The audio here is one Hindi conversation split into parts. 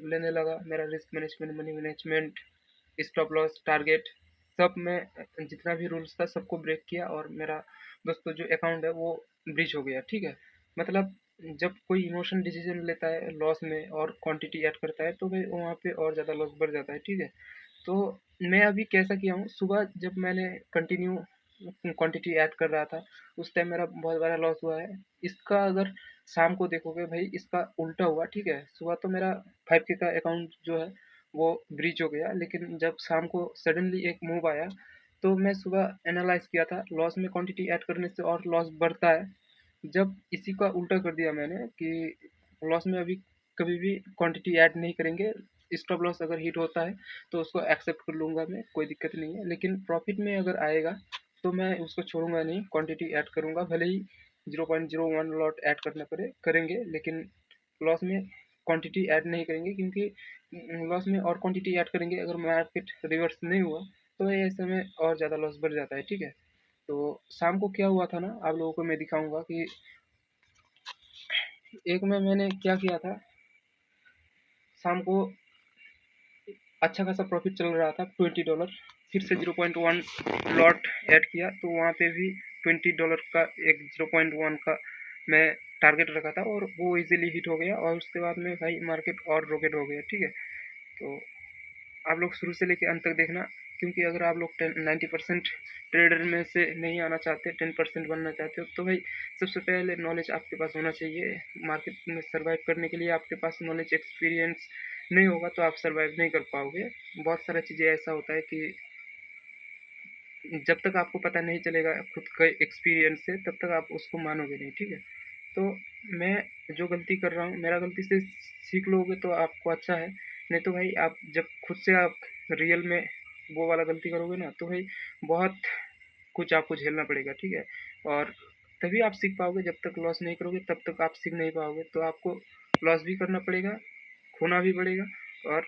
लेने लगा। मेरा risk management, money management, stop loss, target, सब मैं जितना भी रूल्स था सबको ब्रेक किया और मेरा दोस्तों जो अकाउंट है वो ब्रीच हो गया। ठीक है, मतलब जब कोई इमोशन डिसीजन लेता है लॉस में और क्वांटिटी ऐड करता है तो भाई वहाँ पे और ज़्यादा लॉस बढ़ जाता है। ठीक है, तो मैं अभी कैसा किया हूँ, सुबह जब मैंने कंटिन्यू क्वांटिटी ऐड कर रहा था उस टाइम मेरा बहुत बड़ा लॉस हुआ है। इसका अगर शाम को देखोगे भाई इसका उल्टा हुआ। ठीक है, सुबह तो मेरा 5K का अकाउंट जो है वो ब्रीच हो गया, लेकिन जब शाम को सडनली एक मूव आया तो मैं सुबह एनालाइज किया था लॉस में क्वांटिटी ऐड करने से और लॉस बढ़ता है। जब इसी का उल्टा कर दिया मैंने कि लॉस में अभी कभी भी क्वांटिटी ऐड नहीं करेंगे, स्टॉप लॉस अगर हिट होता है तो उसको एक्सेप्ट कर लूँगा मैं, कोई दिक्कत नहीं है, लेकिन प्रॉफिट में अगर आएगा तो मैं उसको छोड़ूंगा नहीं, क्वांटिटी ऐड करूँगा, भले ही 0.01 लॉट ऐड करना पड़े करेंगे, लेकिन लॉस में क्वांटिटी ऐड नहीं करेंगे, क्योंकि लॉस में और क्वांटिटी ऐड करेंगे अगर मार्केट रिवर्स नहीं हुआ तो ऐसे में और ज़्यादा लॉस बढ़ जाता है। ठीक है, तो शाम को क्या हुआ था ना, आप लोगों को मैं दिखाऊंगा कि एक में मैंने क्या किया था। शाम को अच्छा खासा प्रॉफिट चल रहा था, $20, फिर से 0.1 लॉट ऐड किया तो वहाँ पे भी $20 का एक 0.1 का मैं टारगेट रखा था और वो इजीली हिट हो गया और उसके बाद में भाई मार्केट और रॉकेट हो गया। ठीक है, तो आप लोग शुरू से लेकर अंत तक देखना, क्योंकि अगर आप लोग 90% ट्रेडर में से नहीं आना चाहते, 10% बनना चाहते हो तो भाई सबसे पहले नॉलेज आपके पास होना चाहिए। मार्केट में सर्वाइव करने के लिए आपके पास नॉलेज, एक्सपीरियंस नहीं होगा तो आप सर्वाइव नहीं कर पाओगे। बहुत सारा चीज़ें ऐसा होता है कि जब तक आपको पता नहीं चलेगा खुद के एक्सपीरियंस से तब तक आप उसको मानोगे नहीं। ठीक है, तो मैं जो गलती कर रहा हूँ मेरा गलती से सीख लोगे तो आपको अच्छा है, नहीं तो भाई आप जब खुद से आप रियल में वो वाला गलती करोगे ना तो भाई बहुत कुछ आपको झेलना पड़ेगा। ठीक है, और तभी आप सीख पाओगे, जब तक लॉस नहीं करोगे तब तक आप सीख नहीं पाओगे, तो आपको लॉस भी करना पड़ेगा, खोना भी पड़ेगा, और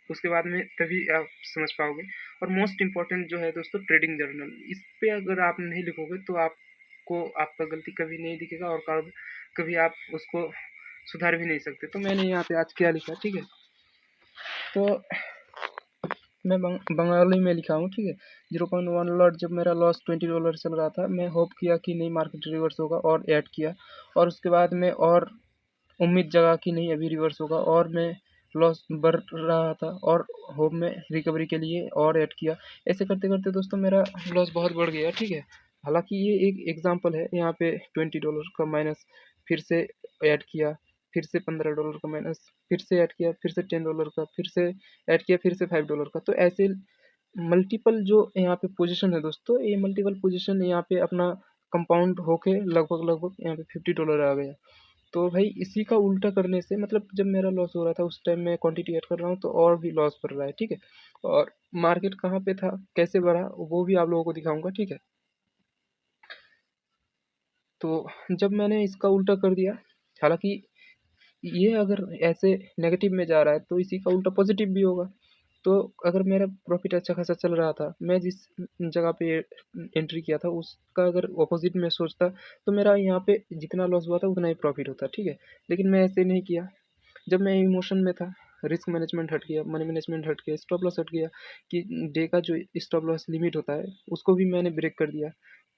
उसके बाद में तभी आप समझ पाओगे। और मोस्ट इम्पॉर्टेंट जो है दोस्तों ट्रेडिंग जर्नल, इस पे अगर आप नहीं लिखोगे तो आपको आपका गलती कभी नहीं दिखेगा और कभी आप उसको सुधार भी नहीं सकते। तो मैंने यहाँ पे आज क्या लिखा, ठीक है, तो मैं बंगाली में लिखा हूँ। ठीक है, 0.1 लॉट जब मेरा लॉस $20 चल रहा था, मैं होप किया कि नहीं मार्केट रिवर्स होगा और ऐड किया, और उसके बाद में और उम्मीद जगा कि नहीं अभी रिवर्स होगा, और मैं लॉस बढ़ रहा था और होप में रिकवरी के लिए और ऐड किया। ऐसे करते करते दोस्तों मेरा लॉस बहुत बढ़ गया। ठीक है, हालांकि ये एक एग्जांपल है, यहाँ पे $20 का माइनस, फिर से ऐड किया, फिर से $15 का माइनस, फिर से ऐड किया, फिर से $10 का, फिर से ऐड किया, फिर से $5 का। तो ऐसे मल्टीपल जो यहाँ पे पोजीशन है दोस्तों, ये मल्टीपल पोजीशन यहाँ पे अपना कंपाउंड होके लगभग लगभग यहाँ पे $50 आ गया। तो भाई इसी का उल्टा करने से, मतलब जब मेरा लॉस हो रहा था उस टाइम मैं क्वांटिटी ऐड कर रहा हूँ तो और भी लॉस बढ़ रहा है। ठीक है, और मार्केट कहाँ पे था, कैसे बढ़ा, वो भी आप लोगों को दिखाऊंगा। ठीक है, तो जब मैंने इसका उल्टा कर दिया, हालांकि ये अगर ऐसे नेगेटिव में जा रहा है तो इसी का उल्टा पॉजिटिव भी होगा। तो अगर मेरा प्रॉफिट अच्छा खासा चल रहा था, मैं जिस जगह पे एंट्री किया था उसका अगर अपोजिट में सोचता तो मेरा यहाँ पे जितना लॉस हुआ था उतना ही प्रॉफिट होता। ठीक है, लेकिन मैं ऐसे नहीं किया। जब मैं इमोशन में था, रिस्क मैनेजमेंट हट गया, मनी मैनेजमेंट हट गया, स्टॉप लॉस हट गया, कि डे का जो स्टॉप लॉस लिमिट होता है उसको भी मैंने ब्रेक कर दिया।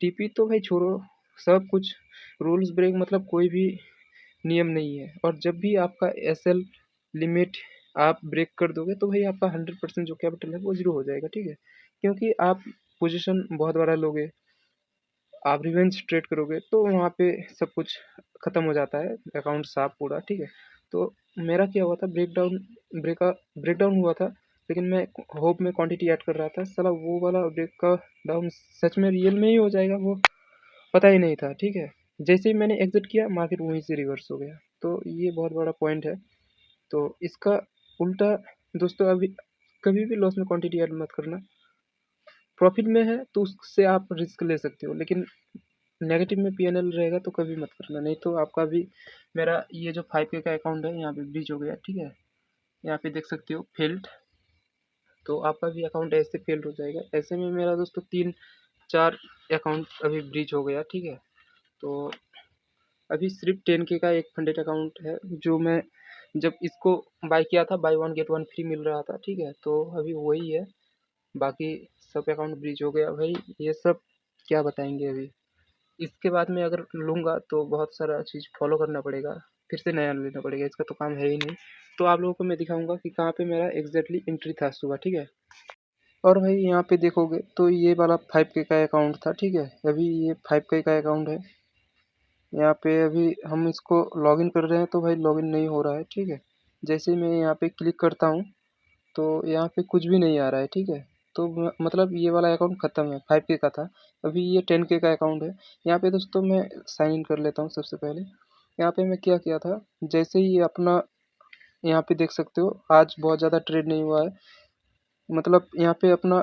टीपी तो भाई छोड़ो, सब कुछ रूल्स ब्रेक, मतलब कोई भी नियम नहीं है। और जब भी आपका एसएल लिमिट आप ब्रेक कर दोगे तो भाई आपका 100% जो कैपिटल है वो जीरो हो जाएगा। ठीक है, क्योंकि आप पोजीशन बहुत बड़ा लोगे, आप रिवेंज ट्रेड करोगे तो वहाँ पे सब कुछ ख़त्म हो जाता है, अकाउंट साफ पूरा। ठीक है, तो मेरा क्या हुआ था, ब्रेकडाउन हुआ था, लेकिन मैं होप में क्वांटिटी ऐड कर रहा था, साला वो वाला ब्रेक का डाउन सच में रियल में ही हो जाएगा वो पता ही नहीं था। ठीक है, जैसे ही मैंने एग्जिट किया मार्केट वहीं से रिवर्स हो गया। तो ये बहुत बड़ा पॉइंट है। तो इसका उल्टा दोस्तों, अभी कभी भी लॉस में क्वांटिटी ऐड मत करना। प्रॉफिट में है तो उससे आप रिस्क ले सकते हो, लेकिन नेगेटिव में पीएनएल रहेगा तो कभी मत करना, नहीं तो आपका भी, मेरा ये जो 5K का अकाउंट है यहाँ पे ब्रीच हो गया। ठीक है, यहाँ पे देख सकते हो फेल्ड, तो आपका भी अकाउंट ऐसे फेल्ड हो जाएगा। ऐसे में मेरा दोस्तों 3-4 अकाउंट अभी ब्रीच हो गया। ठीक है, तो अभी सिर्फ 10K का एक फंडेड अकाउंट है जो मैं जब इसको बाय किया था बाय 1 गेट 1 फ्री मिल रहा था, ठीक है। तो अभी वही है, बाकी सब अकाउंट ब्रीच हो गया भाई, ये सब क्या बताएंगे अभी। इसके बाद में अगर लूँगा तो बहुत सारा चीज़ फॉलो करना पड़ेगा, फिर से नया लेना पड़ेगा, इसका तो काम है ही नहीं। तो आप लोगों को मैं दिखाऊंगा कि कहाँ पे मेरा एग्जैक्टली एंट्री था सुबह, ठीक है। और भाई यहाँ पे देखोगे तो ये वाला 5K का अकाउंट था, ठीक है। अभी ये 5K का अकाउंट है। यहाँ पे अभी हम इसको लॉगिन कर रहे हैं तो भाई लॉगिन नहीं हो रहा है, ठीक है। जैसे ही मैं यहाँ पे क्लिक करता हूँ तो यहाँ पे कुछ भी नहीं आ रहा है, ठीक है। तो मतलब ये वाला अकाउंट ख़त्म है, 5K का था। अभी ये 10K का अकाउंट है। यहाँ पे दोस्तों मैं साइन इन कर लेता हूँ सबसे पहले। यहाँ पे मैं क्या किया था, जैसे ही अपना यहाँ पे देख सकते हो आज बहुत ज़्यादा ट्रेड नहीं हुआ है। मतलब यहाँ पे अपना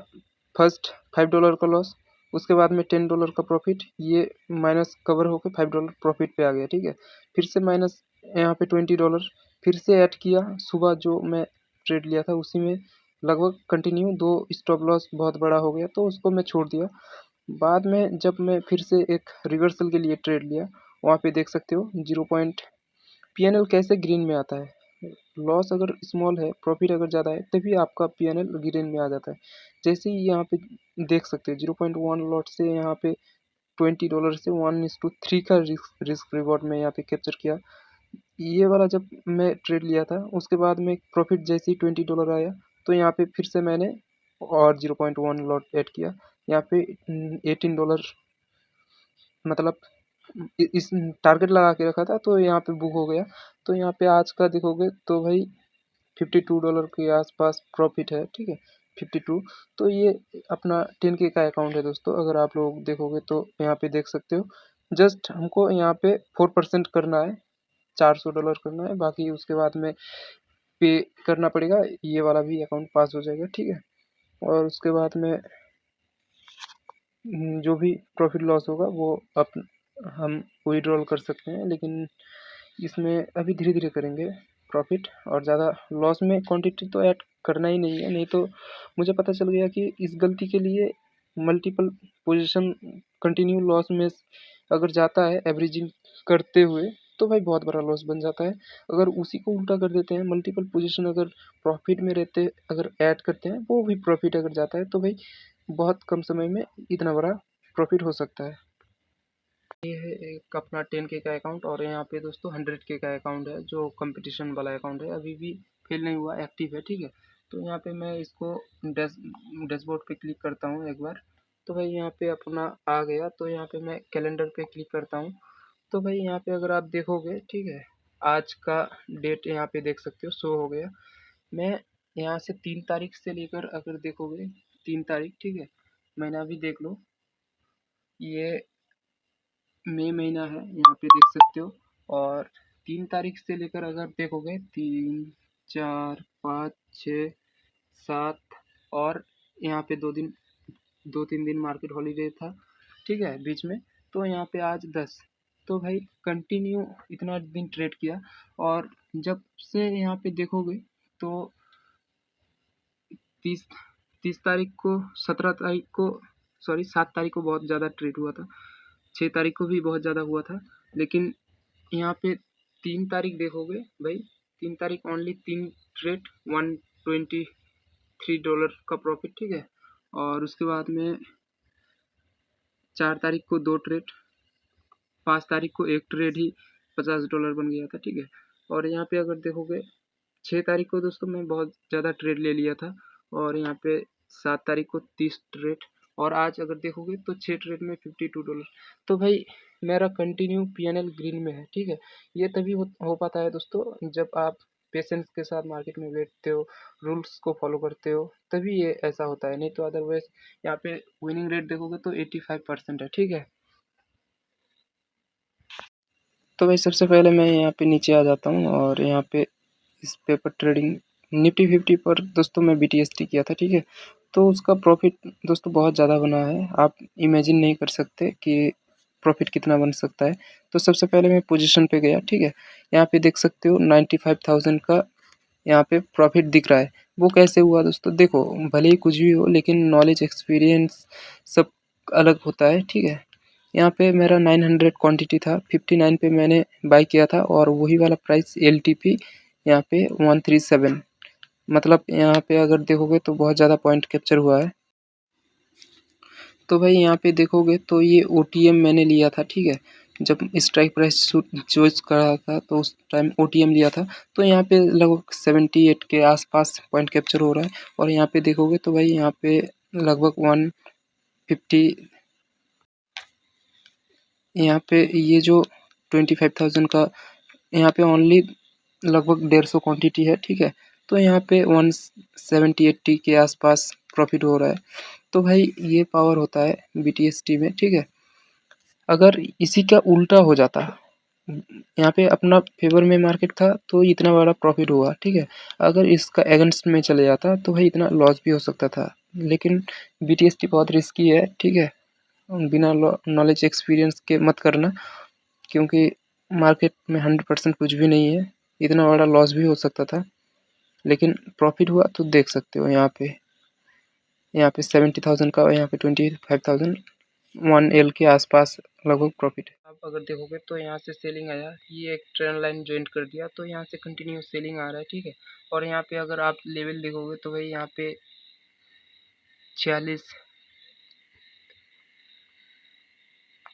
फर्स्ट $5 का लॉस, उसके बाद में $10 का प्रॉफिट, ये माइनस कवर होकर $5 प्रॉफिट पे आ गया, ठीक है। फिर से माइनस यहाँ पे $20 फिर से ऐड किया। सुबह जो मैं ट्रेड लिया था उसी में लगभग कंटिन्यू 2 स्टॉप लॉस बहुत बड़ा हो गया तो उसको मैं छोड़ दिया। बाद में जब मैं फिर से एक रिवर्सल के लिए ट्रेड लिया, वहाँ पे देख सकते हो 0 पॉइंट पीएनएल कैसे ग्रीन में आता है। लॉस अगर स्मॉल है, प्रॉफिट अगर ज़्यादा है, तभी आपका पीएनएल ग्रीन में आ जाता है। जैसे ही यहाँ पे देख सकते हो 0.1 लॉट से यहाँ पे $20 से 1:3 का रिस्क रिवॉर्ड में यहाँ पे कैप्चर किया। ये वाला जब मैं ट्रेड लिया था उसके बाद में प्रॉफिट जैसे ही $20 आया तो यहाँ पे फिर से मैंने और 0.1 लॉट ऐड किया। यहाँ पे $18 मतलब इस टारगेट लगा के रखा था तो यहाँ पे बुक हो गया। तो यहाँ पे आज का देखोगे तो भाई $52 के आसपास प्रॉफिट है, ठीक है। 52। तो ये अपना 10K का अकाउंट है दोस्तों। अगर आप लोग देखोगे तो यहाँ पे देख सकते हो जस्ट हमको यहाँ पे 4% करना है, $400 करना है। बाकी उसके बाद में पे करना पड़ेगा, ये वाला भी अकाउंट पास हो जाएगा, ठीक है। और उसके बाद में जो भी प्रॉफिट लॉस होगा वो हम विड्रॉल कर सकते हैं, लेकिन इसमें अभी धीरे धीरे करेंगे प्रॉफिट। और ज़्यादा लॉस में क्वांटिटी तो ऐड करना ही नहीं है, नहीं तो मुझे पता चल गया कि इस गलती के लिए मल्टीपल पोजीशन कंटिन्यू लॉस में अगर जाता है एवरेजिंग करते हुए तो भाई बहुत बड़ा लॉस बन जाता है। अगर उसी को उल्टा कर देते हैं, मल्टीपल पोजीशन अगर प्रॉफिट में रहते अगर ऐड करते हैं वो भी प्रॉफिट अगर जाता है तो भाई बहुत कम समय में इतना बड़ा प्रॉफिट हो सकता है। ये है एक अपना 10K का अकाउंट। और यहाँ पे दोस्तों 100K का अकाउंट है जो कंपटीशन वाला अकाउंट है, अभी भी फेल नहीं हुआ, एक्टिव है, ठीक है। तो यहाँ पे मैं इसको डैशबोर्ड पे क्लिक करता हूँ एक बार। तो भाई यहाँ पे अपना आ गया। तो यहाँ पे मैं कैलेंडर पे क्लिक करता हूँ। तो भाई यहाँ पे अगर आप देखोगे, ठीक है, आज का डेट यहाँ पे देख सकते हो शो हो गया। मैं यहाँ से 3 तारीख से लेकर अगर देखोगे 3 तारीख, ठीक है, महीना भी देख लो, ये मई महीना है, यहाँ पे देख सकते हो। और 3 तारीख से लेकर अगर देखोगे 3, 4, 5, 6, 7 और यहाँ पे 2-3 दिन मार्केट हॉलीडे था, ठीक है, बीच में। तो यहाँ पे आज 10। तो भाई कंटिन्यू इतना दिन ट्रेड किया। और जब से यहाँ पे देखोगे तो 30 30 तारीख को, 17 तारीख को, सॉरी 7 तारीख को बहुत ज़्यादा ट्रेड हुआ था, 6 तारीख को भी बहुत ज़्यादा हुआ था। लेकिन यहाँ पे 3 तारीख देखोगे भाई, 3 तारीख ओनली 3 ट्रेड, $123 का प्रॉफिट, ठीक है। और उसके बाद में 4 तारीख को 2 ट्रेड, 5 तारीख को एक ट्रेड ही $50 बन गया था, ठीक है। और यहाँ पे अगर देखोगे 6 तारीख को दोस्तों मैं बहुत ज़्यादा ट्रेड ले लिया था। और यहाँ पे 7 तारीख को 30 ट्रेड। और आज अगर देखोगे तो 6 ट्रेड में $52। तो भाई मेरा कंटिन्यू पीएनएल ग्रीन में है, ठीक है। ये तभी हो पाता है दोस्तों जब आप पेशेंस के साथ मार्केट में बैठते हो, रूल्स को फॉलो करते हो, तभी ये ऐसा होता है। नहीं तो अदरवाइज यहाँ पे विनिंग रेट देखोगे तो 85% है, ठीक है। तो भाई सबसे पहले मैं यहाँ पे नीचे आ जाता हूँ और यहाँ पे इस पेपर ट्रेडिंग निफ्टी 50 पर दोस्तों मैं BTST किया था, ठीक है। तो उसका प्रॉफिट दोस्तों बहुत ज़्यादा बना है, आप इमेजिन नहीं कर सकते कि प्रॉफिट कितना बन सकता है। तो सबसे पहले मैं पोजीशन पे गया, ठीक है। यहाँ पे देख सकते हो 95,000 का यहाँ पे प्रॉफिट दिख रहा है। वो कैसे हुआ दोस्तों, देखो भले ही कुछ भी हो लेकिन नॉलेज एक्सपीरियंस सब अलग होता है, ठीक है। यहाँ पे मेरा 900 क्वांटिटी था, 59 पे मैंने बाय किया था और वही वाला प्राइस LTP यहाँ पे 137, मतलब यहाँ पे अगर देखोगे तो बहुत ज़्यादा पॉइंट कैप्चर हुआ है। तो भाई यहाँ पे देखोगे तो ये OTM मैंने लिया था, ठीक है। जब स्ट्राइक प्राइस चूज करा था तो उस टाइम OTM लिया था। तो यहाँ पे लगभग 78 के आसपास पॉइंट कैप्चर हो रहा है। और यहाँ पे देखोगे तो भाई यहाँ पे लगभग 150, यहाँ पे ये जो 25,000 का यहाँ पे ओनली लगभग 150 क्वांटिटी है, ठीक है। तो यहाँ पे 170-80 के आसपास प्रॉफिट हो रहा है। तो भाई ये पावर होता है BTST में, ठीक है। अगर इसी का उल्टा हो जाता, यहाँ पे अपना फेवर में मार्केट था तो इतना बड़ा प्रॉफिट हुआ, ठीक है। अगर इसका अगेंस्ट में चले जाता तो भाई इतना लॉस भी हो सकता था। लेकिन BTST बहुत रिस्की है, ठीक है। बिना नॉलेज एक्सपीरियंस के मत करना, क्योंकि मार्केट में 100% कुछ भी नहीं है। इतना बड़ा लॉस भी हो सकता था, लेकिन प्रॉफिट हुआ तो देख सकते हो। यहाँ पे 70,000 का और यहाँ पे 25,000, 1L के आसपास लगभग प्रॉफिट है। आप अगर देखोगे तो यहाँ से सेलिंग आया, ये एक ट्रेंड लाइन ज्वाइन कर दिया तो यहाँ से कंटिन्यू सेलिंग आ रहा है, ठीक है। और यहाँ पे अगर आप लेवल देखोगे तो भाई यहाँ पे 46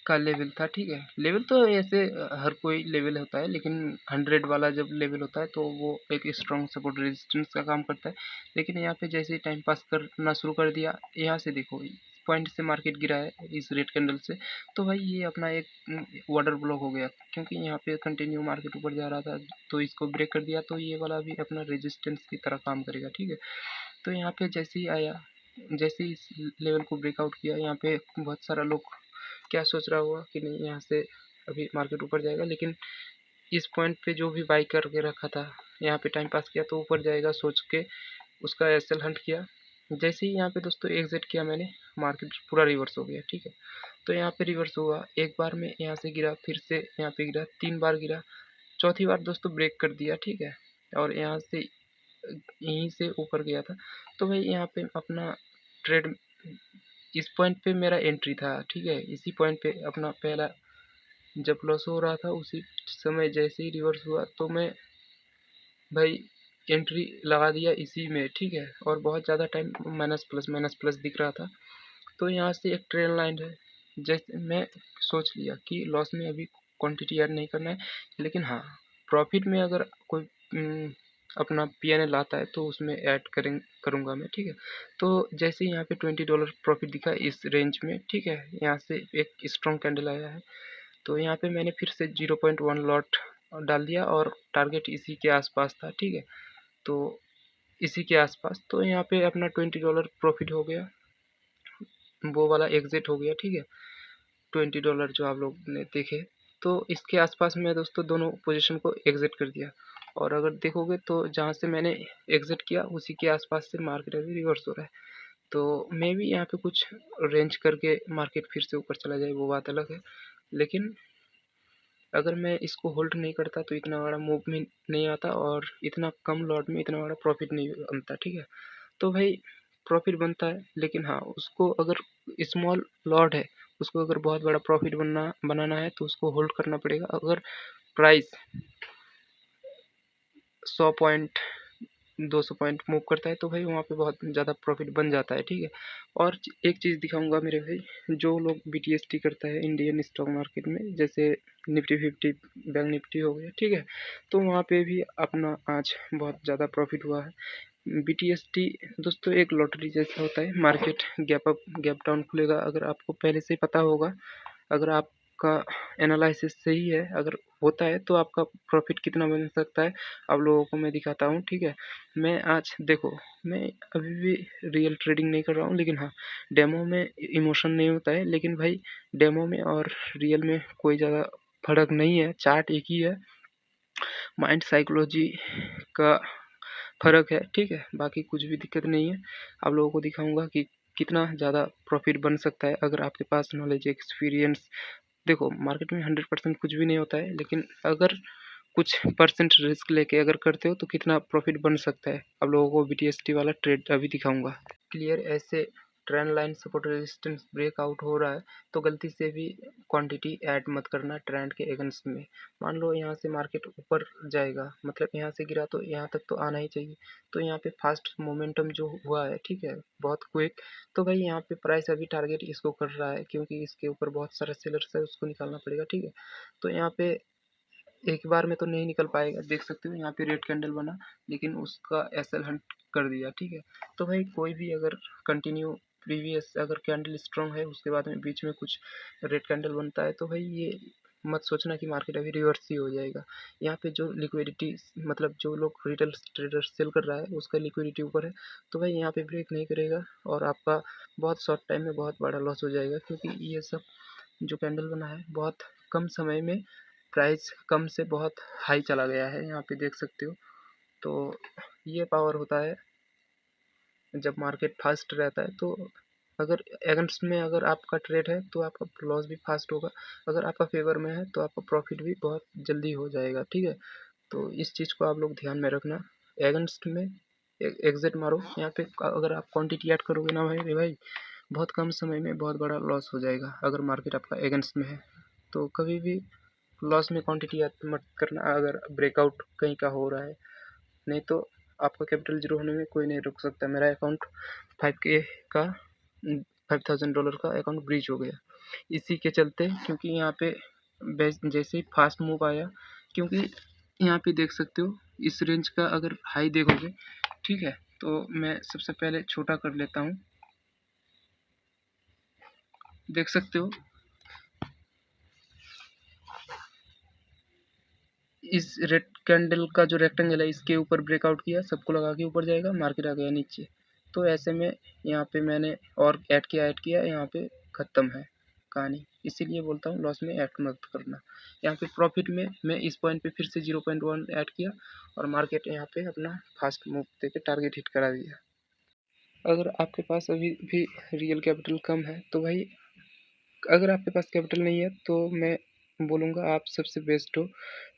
का लेवल था, ठीक है। लेवल तो ऐसे हर कोई लेवल होता है, लेकिन 100 वाला जब लेवल होता है तो वो एक स्ट्रॉन्ग सपोर्ट रेजिस्टेंस का काम करता है। लेकिन यहाँ पे जैसे ही टाइम पास करना शुरू कर दिया, यहाँ से देखो पॉइंट से मार्केट गिरा है इस रेड कैंडल से, तो भाई ये अपना एक वाटर ब्लॉक हो गया, क्योंकि यहाँ पे कंटिन्यू मार्केट ऊपर जा रहा था तो इसको ब्रेक कर दिया, तो ये वाला भी अपना रेजिस्टेंस की तरह काम करेगा, ठीक है। तो यहाँ पे जैसे ही आया, जैसे ही इस लेवल को ब्रेकआउट किया, यहाँ पे बहुत सारा लोग क्या सोच रहा होगा कि नहीं यहाँ से अभी मार्केट ऊपर जाएगा, लेकिन इस पॉइंट पे जो भी बाई करके रखा था, यहाँ पे टाइम पास किया तो ऊपर जाएगा सोच के उसका एसएल हंट किया। जैसे ही यहाँ पे दोस्तों एग्जिट किया मैंने, मार्केट पूरा रिवर्स हो गया, ठीक है। तो यहाँ पे रिवर्स हुआ, एक बार में यहाँ से गिरा, फिर से यहाँ पे गिरा, 3 बार गिरा, चौथी बार दोस्तों ब्रेक कर दिया, ठीक है। और यहाँ से यहीं से ऊपर गया था। तो भाई यहाँ पे अपना ट्रेड इस पॉइंट पे मेरा एंट्री था, ठीक है। इसी पॉइंट पे अपना पहला जब लॉस हो रहा था, उसी समय जैसे ही रिवर्स हुआ तो मैं भाई एंट्री लगा दिया इसी में, ठीक है। और बहुत ज़्यादा टाइम माइनस प्लस दिख रहा था। तो यहाँ से एक ट्रेंड लाइन है, जैसे मैं सोच लिया कि लॉस में अभी क्वांटिटी ऐड नहीं करना है, लेकिन हाँ प्रॉफिट में अगर कोई अपना PNL आता है तो उसमें ऐड करूँगा मैं, ठीक है। तो जैसे ही यहाँ पे $20 प्रॉफिट दिखा इस रेंज में, ठीक है, यहाँ से एक स्ट्रॉन्ग कैंडल आया है, तो यहाँ पे मैंने फिर से 0.1 लॉट डाल दिया और टारगेट इसी के आसपास था, ठीक है। तो इसी के आसपास, तो यहाँ पे अपना $20 प्रॉफिट हो गया, वो वाला एग्जिट हो गया, ठीक है। $20 जो आप लोग ने देखे, तो इसके आसपास मैं दोस्तों दोनों पोजीशन को एग्जिट कर दिया। और अगर देखोगे तो जहाँ से मैंने एग्जिट किया उसी के आसपास से मार्केट अभी रिवर्स हो रहा है। तो मे भी यहाँ पे कुछ रेंज करके मार्केट फिर से ऊपर चला जाए, वो बात अलग है। लेकिन अगर मैं इसको होल्ड नहीं करता तो इतना बड़ा मूव में नहीं आता और इतना कम लॉट में इतना बड़ा प्रॉफिट नहीं बनता, ठीक है। तो भाई प्रॉफिट बनता है, लेकिन हाँ उसको अगर स्मॉल लॉट है, उसको अगर बहुत बड़ा प्रॉफिट बनाना है तो उसको होल्ड करना पड़ेगा। अगर प्राइस 100 पॉइंट 200 पॉइंट मूव करता है तो भाई वहाँ पे बहुत ज़्यादा प्रॉफिट बन जाता है, ठीक है। और एक चीज़ दिखाऊंगा मेरे भाई, जो लोग BTST करता है इंडियन स्टॉक मार्केट में, जैसे निफ्टी 50 बैंक निफ्टी हो गया, ठीक है, तो वहाँ पे भी अपना आज बहुत ज़्यादा प्रॉफिट हुआ है। BTST दोस्तों एक लॉटरी जैसा होता है, market gap up gap down खुलेगा, अगर आपको पहले से ही पता होगा, अगर आपका एनालिसिस सही है, अगर होता है तो आपका प्रॉफिट कितना बन सकता है आप लोगों को मैं दिखाता हूँ, ठीक है। मैं आज देखो, मैं अभी भी रियल ट्रेडिंग नहीं कर रहा हूँ, लेकिन हाँ डेमो में इमोशन नहीं होता है, लेकिन भाई डेमो में और रियल में कोई ज़्यादा फर्क नहीं है, चार्ट एक ही है, माइंड साइकोलॉजी का फ़र्क है, ठीक है। बाकी कुछ भी दिक्कत नहीं है, आप लोगों को दिखाऊंगा कि कितना ज़्यादा प्रॉफिट बन सकता है अगर आपके पास नॉलेज एक्सपीरियंस। देखो मार्केट में 100% कुछ भी नहीं होता है, लेकिन अगर कुछ परसेंट रिस्क लेके अगर करते हो तो कितना प्रॉफिट बन सकता है, आप लोगों को BTST वाला ट्रेड अभी दिखाऊंगा। क्लियर ऐसे trend line support resistance breakout हो रहा है तो गलती से भी क्वांटिटी ऐड मत करना ट्रेंड के अगेंस्ट में। मान लो यहाँ से मार्केट ऊपर जाएगा, मतलब यहाँ से गिरा तो यहाँ तक तो आना ही चाहिए, तो यहाँ पे फास्ट मोमेंटम जो हुआ है, ठीक है, बहुत क्विक, तो भाई यहाँ पे प्राइस अभी टारगेट इसको कर रहा है क्योंकि इसके ऊपर बहुत सारा सेलर्स है, उसको निकालना पड़ेगा, ठीक है। तो यहाँ पे एक बार में तो नहीं निकल पाएगा, देख सकते हो यहाँ पे रेड कैंडल बना लेकिन उसका एसएल हंट कर दिया, ठीक है। तो भाई कोई भी अगर कंटिन्यू प्रीवियस अगर कैंडल स्ट्रॉन्ग है उसके बाद में बीच में कुछ रेड कैंडल बनता है तो भाई ये मत सोचना कि मार्केट अभी रिवर्स ही हो जाएगा। यहाँ पे जो लिक्विडिटी, मतलब जो लोग रिटेल ट्रेडर सेल कर रहा है उसका लिक्विडिटी ऊपर है, तो भाई यहाँ पे ब्रेक नहीं करेगा और आपका बहुत शॉर्ट टाइम में बहुत बड़ा लॉस हो जाएगा, क्योंकि ये सब जो कैंडल बना है बहुत कम समय में प्राइस कम से बहुत हाई चला गया है, यहाँ पे देख सकते हो। तो ये पावर होता है जब मार्केट फास्ट रहता है, तो अगर अगेंस्ट में अगर आपका ट्रेड है तो आपका लॉस भी फास्ट होगा, अगर आपका फेवर में है तो आपका प्रॉफिट भी बहुत जल्दी हो जाएगा, ठीक है। तो इस चीज़ को आप लोग ध्यान में रखना। अगेंस्ट में एग्जिट मारो, यहाँ पे अगर आप क्वांटिटी ऐड करोगे ना भाई, भाई बहुत कम समय में बहुत बड़ा लॉस हो जाएगा अगर मार्केट आपका अगेंस्ट में है। तो कभी भी लॉस में क्वांटिटी ऐड मत करना अगर ब्रेकआउट कहीं का हो रहा है, नहीं तो आपका कैपिटल जीरो होने में कोई नहीं रुक सकता। मेरा अकाउंट 5K का $5,000 का अकाउंट ब्रीच हो गया इसी के चलते, क्योंकि यहाँ पे जैसे ही फास्ट मूव आया, क्योंकि यहाँ पे देख सकते हो इस रेंज का अगर हाई देखोगे, ठीक है, तो मैं सबसे पहले छोटा कर लेता हूँ, देख सकते हो इस रेड कैंडल का जो रेक्टेंगल है इसके ऊपर ब्रेकआउट किया, सबको लगा के ऊपर जाएगा, मार्केट आ गया नीचे। तो ऐसे में यहाँ पे मैंने और ऐड किया, यहाँ पे ख़त्म है कहानी। इसीलिए बोलता हूँ लॉस में ऐड मत करना। यहाँ पे प्रॉफिट में मैं इस पॉइंट पे फिर से 0.1 ऐड किया और मार्केट यहाँ पे अपना फास्ट मूव देके टारगेट हिट करा दिया। अगर आपके पास अभी भी रियल कैपिटल कम है तो भाई, अगर आपके पास कैपिटल नहीं है तो मैं बोलूँगा आप सबसे बेस्ट हो।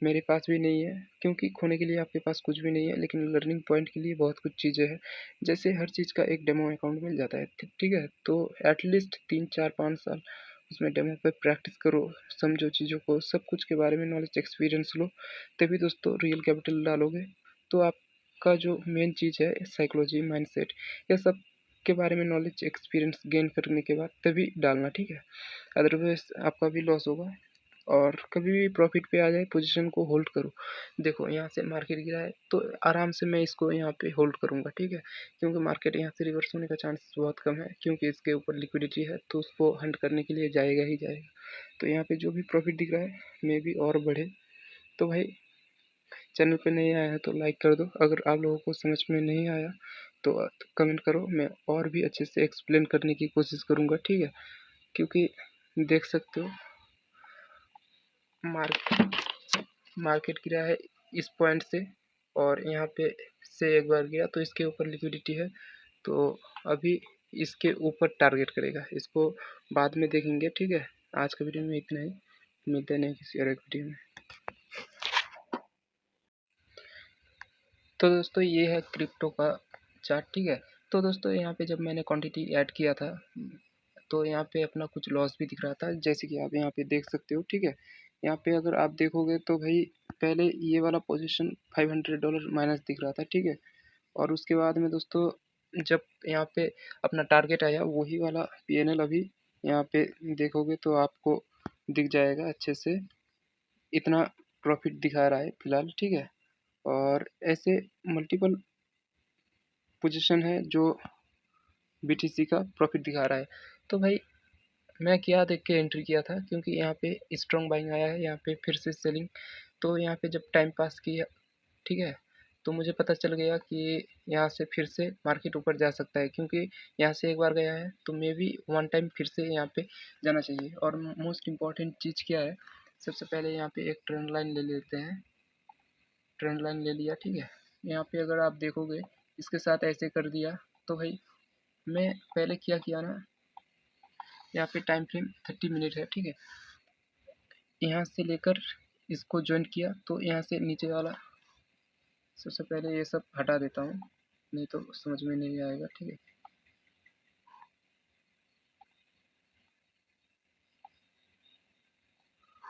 मेरे पास भी नहीं है, क्योंकि खोने के लिए आपके पास कुछ भी नहीं है, लेकिन लर्निंग पॉइंट के लिए बहुत कुछ चीज़ें हैं। जैसे हर चीज़ का एक डेमो अकाउंट मिल जाता है, ठीक है। तो एटलीस्ट 3 4 5 साल उसमें डेमो पे प्रैक्टिस करो, समझो चीज़ों को, सब कुछ के बारे में नॉलेज एक्सपीरियंस लो, तभी दोस्तों रियल कैपिटल डालोगे। तो आपका जो मेन चीज़ है साइकोलॉजी, माइंडसेट, यह सब के बारे में नॉलेज एक्सपीरियंस गेन करने के बाद तभी डालना, ठीक है। अदरवाइज आपका भी लॉस होगा। और कभी भी प्रॉफिट पे आ जाए पोजीशन को होल्ड करो। देखो यहाँ से मार्केट गिरा है तो आराम से मैं इसको यहाँ पे होल्ड करूँगा, ठीक है, क्योंकि मार्केट यहाँ से रिवर्स होने का चांस बहुत कम है, क्योंकि इसके ऊपर लिक्विडिटी है तो उसको हंट करने के लिए जाएगा ही जाएगा। तो यहाँ पे जो भी प्रॉफिट दिख रहा है मे भी और बढ़े। तो भाई चैनल पे नहीं आया है तो लाइक कर दो, अगर आप लोगों को समझ में नहीं आया तो कमेंट करो, मैं और भी अच्छे से एक्सप्लेन करने की कोशिश करूँगा, ठीक है। क्योंकि देख सकते हो मार्केट गिरा है इस पॉइंट से और यहाँ पे से एक बार गिरा तो इसके ऊपर लिक्विडिटी है, तो अभी इसके ऊपर टारगेट करेगा, इसको बाद में देखेंगे, ठीक है। आज के वीडियो में इतना ही, मिलते नहीं किसी और एक वीडियो में। तो दोस्तों ये है क्रिप्टो का चार्ट, ठीक है। तो दोस्तों यहाँ पे जब मैंने क्वांटिटी ऐड किया था तो यहाँ पे अपना कुछ लॉस भी दिख रहा था, जैसे कि आप यहाँ पे देख सकते हो, ठीक है। यहाँ पे अगर आप देखोगे तो भाई पहले ये वाला पोजीशन $500 माइनस दिख रहा था, ठीक है। और उसके बाद में दोस्तों जब यहाँ पे अपना टारगेट आया, वही वाला PNL अभी यहाँ पे देखोगे तो आपको दिख जाएगा अच्छे से, इतना प्रॉफिट दिखा रहा है फिलहाल, ठीक है। और ऐसे मल्टीपल पोजीशन है जो BTC का प्रॉफिट दिखा रहा है। तो भाई मैं क्या देख के एंट्री किया था, क्योंकि यहाँ पे स्ट्रॉन्ग बाइंग आया है, यहाँ पे फिर से सेलिंग, तो यहाँ पे जब टाइम पास किया, ठीक है, तो मुझे पता चल गया कि यहाँ से फिर से मार्केट ऊपर जा सकता है, क्योंकि यहाँ से एक बार गया है तो मे भी वन टाइम फिर से यहाँ पे जाना चाहिए। और मोस्ट इम्पॉर्टेंट चीज़ क्या है, सबसे पहले यहाँ पे एक ट्रेंड लाइन ले लेते हैं, ट्रेंड लाइन ले लिया, ठीक है। यहाँ पे अगर आप देखोगे इसके साथ ऐसे कर दिया, तो भाई मैं पहले क्या किया ना, यहाँ पे टाइम फ्रेम 30 मिनट है, ठीक है। यहाँ से लेकर इसको ज्वाइन किया तो यहाँ से नीचे वाला, सबसे पहले ये सब हटा देता हूँ, नहीं तो समझ में नहीं आएगा, ठीक है।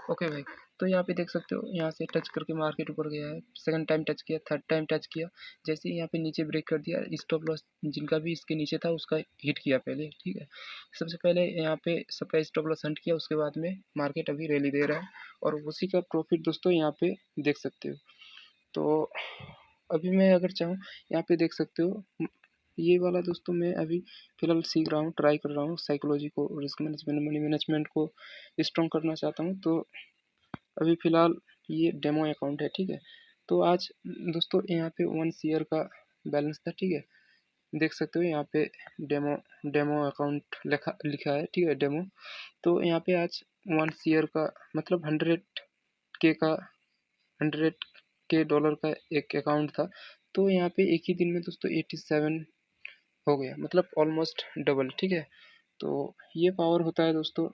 ओके भाई, तो यहाँ पे देख सकते हो, यहाँ से टच करके मार्केट ऊपर गया है, सेकंड टाइम टच किया, थर्ड टाइम टच किया, जैसे ही यहाँ पे नीचे ब्रेक कर दिया, स्टॉप लॉस जिनका भी इसके नीचे था उसका हिट किया पहले, ठीक है। सबसे पहले यहाँ पे सबका स्टॉप लॉस हंट किया, उसके बाद में मार्केट अभी रैली दे रहा है और उसी का प्रॉफिट दोस्तों यहाँ पे देख सकते हो। तो अभी मैं अगर चाहूँ, यहाँ पे देख सकते हो, ये वाला दोस्तों मैं अभी फ़िलहाल सीख रहा हूँ, ट्राई कर रहा हूँ साइकोलॉजी को, रिस्क मैनेजमेंट, मनी मैनेजमेंट को स्ट्रॉन्ग करना चाहता हूँ। तो अभी फ़िलहाल ये डेमो अकाउंट है, ठीक है। तो आज दोस्तों यहाँ पे 1 शेयर का बैलेंस था, ठीक है। देख सकते हो यहाँ पे डेमो डेमो अकाउंट लिखा है, ठीक है, डेमो। तो यहाँ पे आज 1 शेयर का मतलब 100 के का 100 के डॉलर का एक अकाउंट था। तो यहाँ पे एक ही दिन में दोस्तों 87 हो गया, मतलब ऑलमोस्ट डबल, ठीक है। तो ये पावर होता है दोस्तों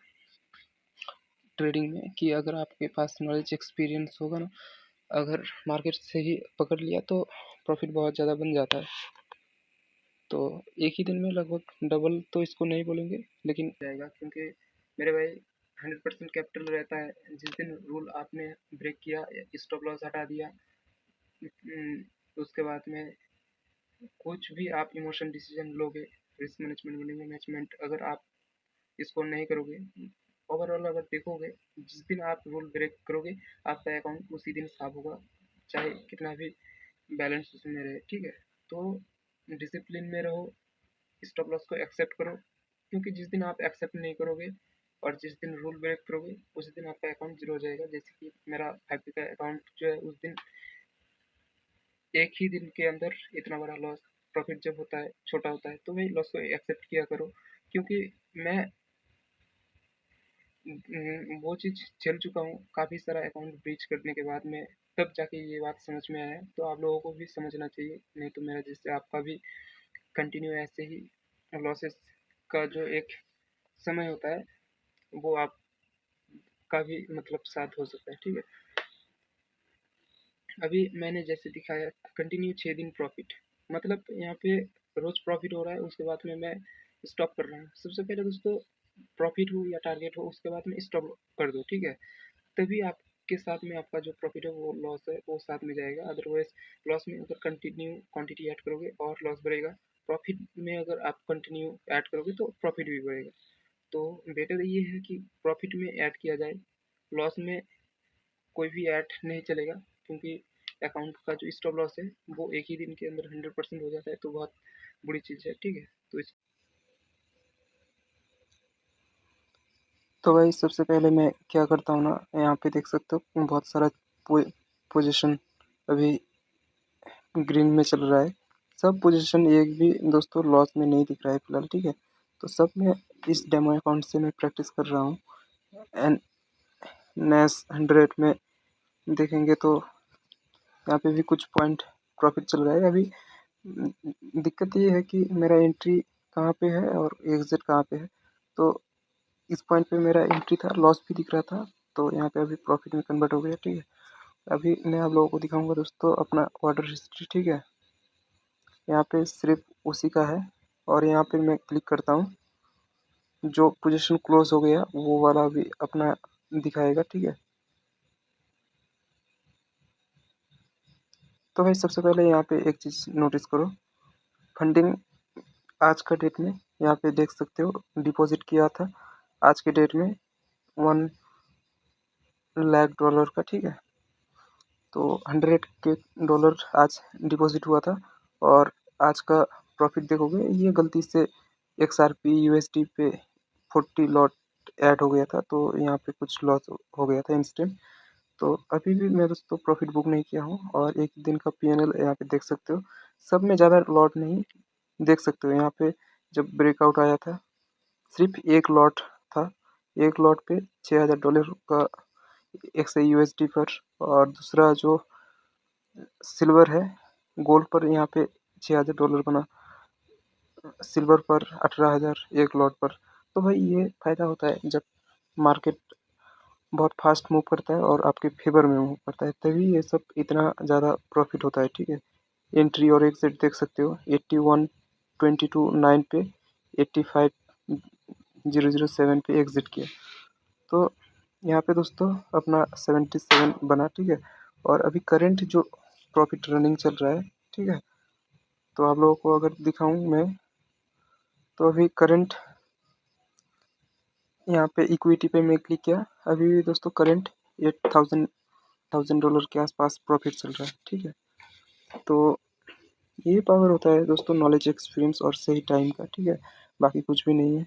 ट्रेडिंग में कि अगर आपके पास नॉलेज एक्सपीरियंस होगा ना, अगर मार्केट से ही पकड़ लिया तो प्रॉफिट बहुत ज़्यादा बन जाता है। तो एक ही दिन में लगभग डबल तो इसको नहीं बोलेंगे, लेकिन जाएगा, क्योंकि मेरे भाई 100% कैपिटल रहता है। जिस दिन रूल आपने ब्रेक किया, स्टॉप लॉस हटा दिया, उसके बाद में कुछ भी आप इमोशन डिसीजन लोगे, रिस्क मैनेजमेंट, मनी मैनेजमेंट, अगर आप इसको नहीं करोगे, ओवरऑल अगर देखोगे, जिस दिन आप रूल ब्रेक करोगे आपका अकाउंट उसी दिन साफ होगा, चाहे कितना भी बैलेंस उसमें रहे, ठीक है। तो डिसिप्लिन में रहो, स्टॉप लॉस को एक्सेप्ट करो, क्योंकि जिस दिन आप एक्सेप्ट नहीं करोगे और जिस दिन रूल ब्रेक करोगे उस दिन आपका अकाउंट जीरो हो जाएगा। जैसे कि मेरा 5 का अकाउंट जो है, उस दिन एक ही दिन के अंदर इतना बड़ा लॉस, प्रॉफिट जब होता है छोटा होता है, तो भाई लॉस को एक्सेप्ट किया करो, क्योंकि मैं वो चीज़ झेल चुका हूँ काफ़ी सारा अकाउंट ब्रीच करने के बाद में, तब जाके ये बात समझ में आया है। तो आप लोगों को भी समझना चाहिए, नहीं तो मेरा जैसे आपका भी कंटिन्यू ऐसे ही लॉसेस का जो एक समय होता है वो आपका भी मतलब साथ हो सकता है, ठीक है। अभी मैंने जैसे दिखाया कंटिन्यू 6 दिन प्रॉफिट, मतलब यहाँ पे रोज प्रॉफिट हो रहा है, उसके बाद में मैं स्टॉप कर रहा हूँ। सबसे पहले दोस्तों प्रॉफिट हो या टारगेट हो, उसके बाद में स्टॉप कर दो, ठीक है। तभी आपके साथ में आपका जो प्रॉफिट है वो लॉस है वो साथ में जाएगा। अदरवाइज लॉस में अगर कंटिन्यू क्वांटिटी ऐड करोगे और लॉस बढ़ेगा, प्रॉफिट में अगर आप कंटिन्यू ऐड करोगे तो प्रॉफिट भी बढ़ेगा। तो बेटर ये है कि प्रॉफिट में ऐड किया जाए, लॉस में कोई भी ऐड नहीं चलेगा, क्योंकि अकाउंट का जो स्टॉप लॉस है वो एक ही दिन के अंदर 100% हो जाता है, तो बहुत बुरी चीज़ है, ठीक है। तो भाई सबसे पहले मैं क्या करता हूँ ना, यहाँ पे देख सकते हो बहुत सारा पोजीशन अभी ग्रीन में चल रहा है, सब पोजीशन एक भी दोस्तों लॉस में नहीं दिख रहा है फिलहाल, ठीक है। तो सब में इस डेमो अकाउंट से मैं प्रैक्टिस कर रहा हूँ। एंड नेस 100 में देखेंगे तो यहाँ पे भी कुछ पॉइंट प्रॉफिट चल रहा है अभी। दिक्कत ये है कि मेरा एंट्री कहाँ पे है और एग्जिट कहाँ पे है। तो इस पॉइंट पे मेरा एंट्री था, लॉस भी दिख रहा था, तो यहाँ पे अभी प्रॉफिट में कन्वर्ट हो गया, ठीक है। अभी मैं आप लोगों को दिखाऊंगा दोस्तों अपना ऑर्डर हिस्ट्री, ठीक है। यहाँ पे सिर्फ उसी का है और यहाँ पे मैं क्लिक करता हूँ, जो पोजीशन क्लोज हो गया वो वाला भी अपना दिखाएगा, ठीक है। तो भाई सबसे पहले यहाँ पे एक चीज़ नोटिस करो, फंडिंग आज का डेट में यहाँ पे देख सकते हो डिपॉजिट किया था आज के डेट में $1 लाख का, ठीक है। तो 100 के डॉलर आज डिपॉजिट हुआ था और आज का प्रॉफिट देखोगे ये गलती से XRP USD पे 40 लॉट ऐड हो गया था, तो यहाँ पे कुछ लॉस हो गया था इंस्टेंट। तो अभी भी मैं दोस्तों प्रॉफिट बुक नहीं किया हूँ और एक दिन का PNL यहाँ पे देख सकते हो, सब में ज़्यादा लॉट नहीं देख सकते हो। यहाँ पे जब ब्रेकआउट आया था सिर्फ एक लॉट था, एक लॉट पे $6000 का XAUSD पर, और दूसरा जो सिल्वर है गोल्ड पर यहाँ पे $6000 बना, सिल्वर पर 18000 एक लॉट पर। तो भाई ये फायदा होता है जब मार्केट बहुत फास्ट मूव करता है और आपके फेवर में मूव करता है, तभी ये सब इतना ज़्यादा प्रॉफिट होता है, ठीक है। एंट्री और एग्जिट देख सकते हो 81.22 9 पे 85.007 पे एग्जिट किया। तो यहाँ पे दोस्तों अपना 77 बना, ठीक है। और अभी करंट जो प्रॉफिट रनिंग चल रहा है, ठीक है। तो आप लोगों को अगर दिखाऊं मैं, तो अभी करंट यहाँ पे इक्विटी पे मैं क्लिक किया, अभी भी दोस्तों करंट 8,000 डॉलर के आसपास प्रॉफिट चल रहा है, ठीक है। तो ये पावर होता है दोस्तों नॉलेज, एक्सपीरियंस और सही टाइम का, ठीक है। बाकी कुछ भी नहीं है।